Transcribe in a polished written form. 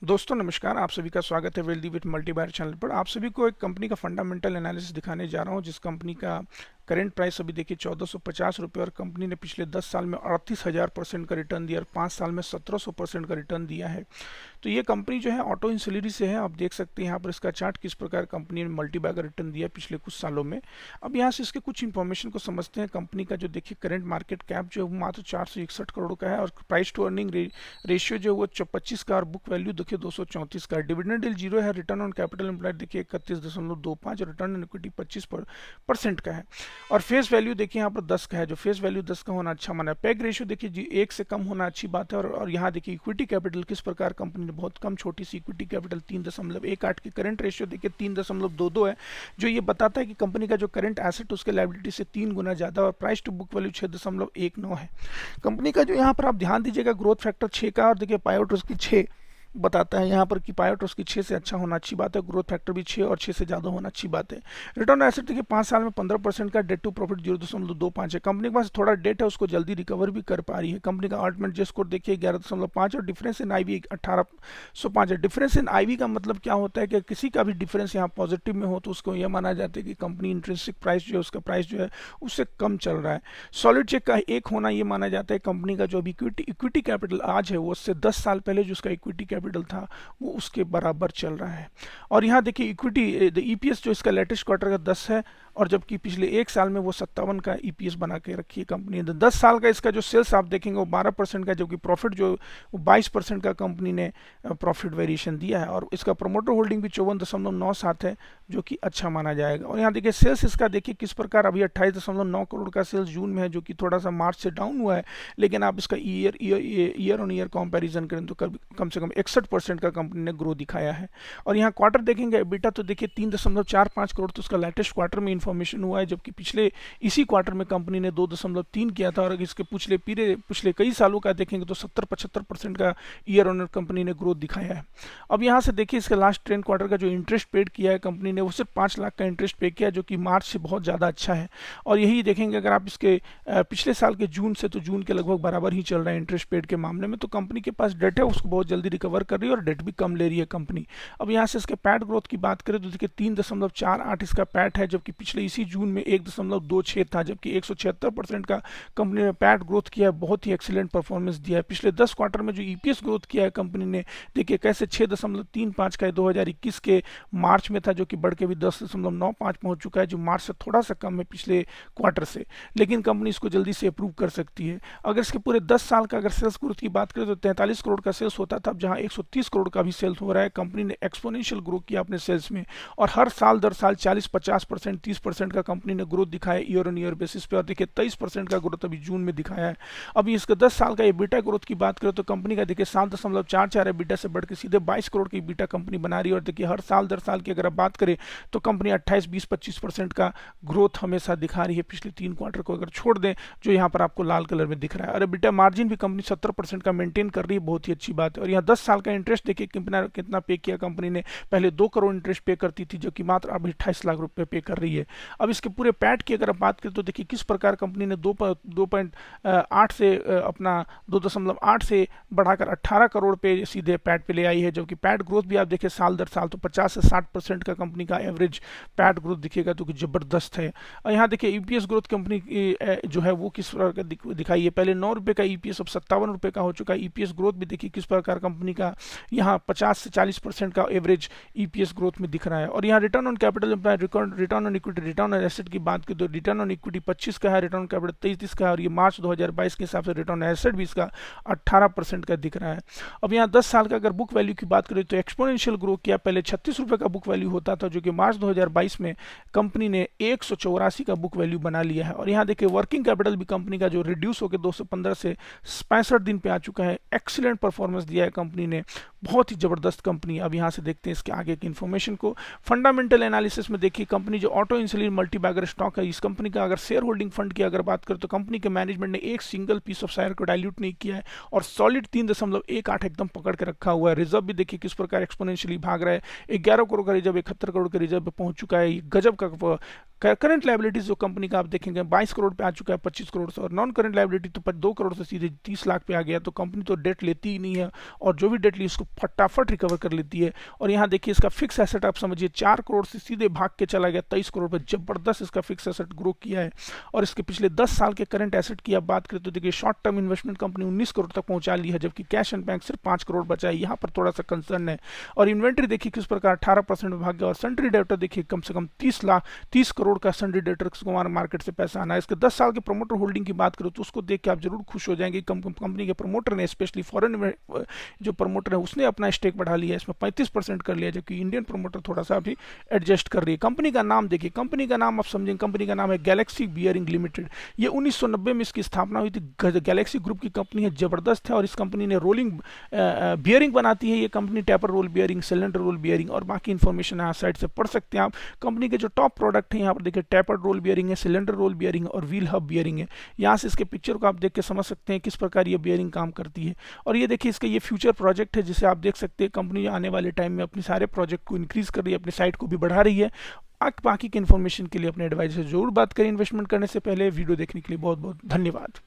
दोस्तों नमस्कार, आप सभी का स्वागत है वेल्दी विथ मल्टीबायर चैनल पर। आप सभी को एक कंपनी का फंडामेंटल एनालिसिस दिखाने जा रहा हूं, जिस कंपनी का करंट प्राइस अभी देखिए 1450 रुपये और कंपनी ने पिछले 10 साल में 38,000% का रिटर्न दिया और 5 साल में 1700% का रिटर्न दिया है। तो ये कंपनी जो है ऑटो इंसुलरी से है। आप देख सकते हैं यहाँ पर इसका चार्ट किस प्रकार कंपनी ने मल्टीबैग रिटर्न दिया पिछले कुछ सालों में। अब यहाँ से इसके कुछ इंफॉर्मेशन को समझते हैं। कंपनी का जो देखिए करंट मार्केट कैप जो है वो मात्र 461 करोड़ का है और प्राइस टू अर्निंग रेशियो जो है वो 25 का और बुक वैल्यू देखिए 234 का है। डिविडेंड यील्ड 0 है। रिटर्न ऑन कैपिटल एम्प्लॉयड देखिए 31.25 और रिटर्न ऑन इक्विटी 25% का है। और फेस वैल्यू देखिए यहाँ पर 10 का है, जो फेस वैल्यू 10 का होना अच्छा माना है। पैग रेशियो देखिए जी 1 से कम होना अच्छी बात है। और यहाँ देखिए इक्विटी कैपिटल किस प्रकार कंपनी ने बहुत कम छोटी सी इक्विटी कैपिटल 3.18 की। करंट रेशियो देखिए 3.22 है, जो ये बताता है कि कंपनी का जो करंट एसेट उसके लायबिलिटी से 3 गुना ज़्यादा। और प्राइस टू बुक वैल्यू 6.19 है। कंपनी का जो यहाँ पर आप ध्यान दीजिएगा ग्रोथ फैक्टर 6 का और देखिए पायोट उसकी 6 बताता है यहाँ पर कि पायोट उसकी 6 से अच्छा होना अच्छी बात है। ग्रोथ फैक्टर भी 6 और 6 से ज़्यादा होना अच्छी बात है। रिटर्न एसेट देखिए 5 साल में 15% का। डेट टू प्रॉफिट 0.25 है। कंपनी के पास थोड़ा डेट है, उसको जल्दी रिकवर भी कर पा रही है। कंपनी का अल्टीमेट जे स्कोर देखिए 11.5 और डिफरेंस इन आईवी 1805 है। डिफरेंस इन आईवी का मतलब क्या होता है कि किसी का भी डिफरेंस यहाँ पॉजिटिव में हो तो उसको यह माना जाता है कि कंपनी इंट्रिंसिक प्राइस जो है उसका प्राइस जो है उससे कम चल रहा है। सॉलिड चेक का 1 होना ये माना जाता है कंपनी का जो अभी इक्विटी कैपिटल आज है वो उससे 10 साल पहले जो उसका इक्विटी कैपिटल था वो उसके बराबर चल रहा है। और यहाँ देखिए इक्विटी ईपीएस जो इसका लेटेस्ट क्वार्टर का 10 है और जबकि पिछले 1 साल में वो 57 का ईपीएस बना के रखी है कंपनी ने। 10 साल का इसका जो सेल्स आप देखेंगे वो 12% का, जबकि प्रॉफिट जो वो 22% का कंपनी ने प्रॉफिट वेरिएशन दिया है। और इसका प्रोमोटर होल्डिंग भी 54.97 है, जो कि अच्छा माना जाएगा। और यहाँ देखिए सेल्स इसका देखिए किस प्रकार अभी 28.9 करोड़ का सेल्स जून में है, जो कि थोड़ा सा मार्च से डाउन हुआ है। लेकिन आप इसका ईयर ऑन ईयर कंपेरिजन करें तो कम से कम 61% का कंपनी ने ग्रो दिखाया है। और यहाँ क्वार्टर देखेंगे एबिटा तो देखिए 3.45 करोड़ तो उसका लेटेस्ट क्वार्टर में इंफॉर्मेशन हुआ है, जबकि पिछले इसी क्वार्टर में कंपनी ने 2.3 किया था। और इसके पिछले कई सालों का देखेंगे तो 70-75% का ईयर ऑन ईयर कंपनी ने ग्रोथ दिखाया है। अब यहाँ से देखिए इसके लास्ट 10 क्वार्टर का जो इंटरेस्ट पेड किया है कंपनी ने वो सिर्फ 5 लाख का इंटरेस्ट पे किया, जो कि मार्च से बहुत ज़्यादा अच्छा है। और यही देखेंगे अगर आप इसके पिछले साल के जून से, तो जून के लगभग बराबर ही चल रहा है इंटरेस्ट पेड के मामले में। तो कंपनी के पास डेट है, उसको बहुत जल्दी रिकवर कर रही है और डेट भी कम ले रही है कंपनी। अब यहाँ से इसके पैट ग्रोथ की बात करें तो देखिए 3.48 इसका पैट है, जबकि पिछले इसी जून में 1.26 था, जबकि 176% का कंपनी ने पैट ग्रोथ किया है। बहुत ही एक्सीलेंट परफॉर्मेंस दिया है। पिछले 10 क्वार्टर में जो ईपीएस ग्रोथ किया है कंपनी ने देखिए कैसे 6.35 का 2021 के मार्च में था, जो कि बढ़ के भी 10.95 पहुंच चुका है, जो मार्च से थोड़ा सा कम है पिछले क्वार्टर से। लेकिन कंपनी इसको जल्दी से अप्रूव कर सकती है। अगर इसके पूरे 10 साल का अगर सेल्स ग्रोथ की बात करें तो 43 करोड़ का सेल्स होता था, अब जहां 130 करोड़ का भी सेल्स हो रहा है। कंपनी ने एक्सपोनेंशियल ग्रो किया अपने सेल्स में और हर साल दर साल 40-50%, 30% का कंपनी ने ग्रोथ दिखाया ईयर ऑन ईयर बेसिस पे। और देखिए 23% का ग्रोथ अभी जून में दिखाया है। अभी इसका 10 साल का एबिटा ग्रोथ की बात करें तो कंपनी का देखिए 7.44 एबिटा से बढ़ के सीधे 22 करोड़ की एबिटा कंपनी बना रही है। और देखिए हर साल दर साल की अगर आप बात करें तो कंपनी 28, 20, 25% का ग्रोथ हमेशा दिखा रही है। पिछले 3 क्वार्टर को अगर छोड़ दें जो यहाँ पर आपको लाल कलर में दिख रहा है। और एबिटा मार्जिन भी कंपनी 70% का मेंटेन कर रही है, बहुत ही अच्छी बात है। और यहाँ 10 साल का इंटरेस्ट देखिए कितना पे किया कंपनी ने। पहले 2 करोड़ इंटरेस्ट पे करती थी, जो कि मात्र अब 28 लाख रुपए पे कर रही है। अब इसके पूरे पैट की अगर आप बात करें तो देखिए किस प्रकार कंपनी ने 2.8 से अपना 2.8 से बढ़ाकर 18 करोड़ पे सीधे पैट पे ले आई है। जबकि पैट ग्रोथ भी आप देखिए साल दर साल तो 50 से 60% का कंपनी का एवरेज पैट ग्रोथ दिखेगा, तो कि जबरदस्त है। और यहाँ देखिए ईपीएस ग्रोथ कंपनी की जो है वो किस प्रकार का दिखाई है। पहले 9 रुपये का ईपीएस अब 57 रुपये का हो चुका है। ईपीएस ग्रोथ भी देखिए किस प्रकार कंपनी का यहाँ 50 से 40% का एवरेज ईपीएस ग्रोथ में दिख रहा है। और यहाँ return on capital employed, return on equity, return on asset की बात करें तो रिटर्न ऑन इक्विटी 25 का है, रिटर्न ऑन कैपिटल 23 का है। और ये मार्च 2022 के हिसाब से रिटर्न ऑन एसेट भी इसका 18% का दिख रहा है। अब यहाँ 10 साल का अगर बुक वैल्यू की बात करें तो एक्सपोनेंशियल ग्रो किया। पहले 36 रुपये का बुक वैल्यू होता था, जो कि मार्च 2022 में कंपनी ने 184 का बुक वैल्यू बना लिया है। और यहाँ देखिए वर्किंग कैपिटल भी कंपनी का जो रिड्यूस होकर 215 से 65 दिन पे आ चुका है। एक्सीलेंट परफॉर्मेंस दिया है कंपनी ने, बहुत ही जबरदस्त कंपनी। अब यहाँ से देखते हैं इसके आगे की इन्फॉर्मेशन को। फंडामेंटल एनालिसिस में देखिए कंपनी जो ऑटो इंसुलिन मल्टीबैगर स्टॉक है, इस कंपनी का अगर शेयर होल्डिंग फंड की अगर बात करें तो कंपनी के मैनेजमेंट ने एक सिंगल पीस ऑफ शेयर को डाइल्यूट नहीं किया है और सॉलिड 3.18 एकदम पकड़ के रखा हुआ है। रिजर्व भी देखिए किस प्रकार एक्सपोनेंशियली भाग रहा है। 11 करोड़ का रिजर्व 71 करोड़ के रिजर्व पे पहुंच चुका है। गजब का करंट लायबिलिटीज जो कंपनी का आप देखेंगे 22 करोड़ पे आ चुका है 25 करोड़ से। और नॉन करंट लायबिलिटी तो 2 करोड़ से सीधे 30 लाख पे आ गया। तो कंपनी तो डेट लेती ही नहीं है और जो भी डेट ली उसको फटाफट रिकवर कर लेती है। और यहाँ देखिए इसका फिक्स एसेट आप समझिए 4 करोड़ से सीधे भाग के चला गया 23 करोड़ पर, जबरदस्त इसका फिक्स एसेट ग्रो किया है। और इसके पिछले 10 साल के करंट एसेट की आप बात करें तो देखिए short term investment company 19 crore तक पहुंचा ली है, जबकि कैश एंड बैंक सिर्फ 5 करोड़ बचा है, यहाँ पर थोड़ा सा कंसर्न है। और इन्वेंट्री देखिए किस प्रकार 18% में भाग गया। और सन्ड्री डेब्टर देखिए कम से कम 30 करोड़ का सन्ड्री डेब्टर को मार्केट से पैसा आना है। इसके 10 साल के प्रमोटर होल्डिंग की बात करो तो उसको देख के आप जरूर खुश हो जाएंगे। कंपनी के प्रमोटर ने, स्पेशली फॉरेन जो प्रमोटर है उसने अपना स्टेक बढ़ा लिया है, इसमें 35% कर लिया, जबकि इंडियन प्रमोटर थोड़ा सा अभी एडजस्ट कर रही है। कंपनी का नाम देखिए, कंपनी का नाम आप समझेंगे, कंपनी का नाम है गैलेक्सी बियरिंग लिमिटेड। ये 1990 में इसकी स्थापना हुई थी। गैलेक्सी ग्रुप की कंपनी है, जबरदस्त है। और इस कंपनी ने रोलिंग बियरिंग बनाती है। ये company taper roll bearing, cylinder roll bearing और बाकी इन्फॉर्मेशन यहाँ साइड से पढ़ सकते हैं आप। कंपनी के जो टॉप प्रोडक्ट है यहाँ पर देखिए टैपर रोल बियरिंग है, सिलेंडर रोल बियरिंग और व्हील हब बियरिंग है। यहाँ से इसके पिक्चर को आप देख के समझ सकते हैं किस प्रकार ये बियरिंग काम करती है। और ये देखिए इसका ये फ्यूचर प्रोजेक्ट है, जिसे आप देख सकते हैं कंपनी आने वाले टाइम में अपने सारे प्रोजेक्ट को इंक्रीज कर रही है, अपनी साइट को भी बढ़ा रही है। बाकी की इन्फॉर्मेशन के लिए अपने एडवाइजर से जरूर बात करें इन्वेस्टमेंट करने से पहले। वीडियो देखने के लिए बहुत बहुत धन्यवाद।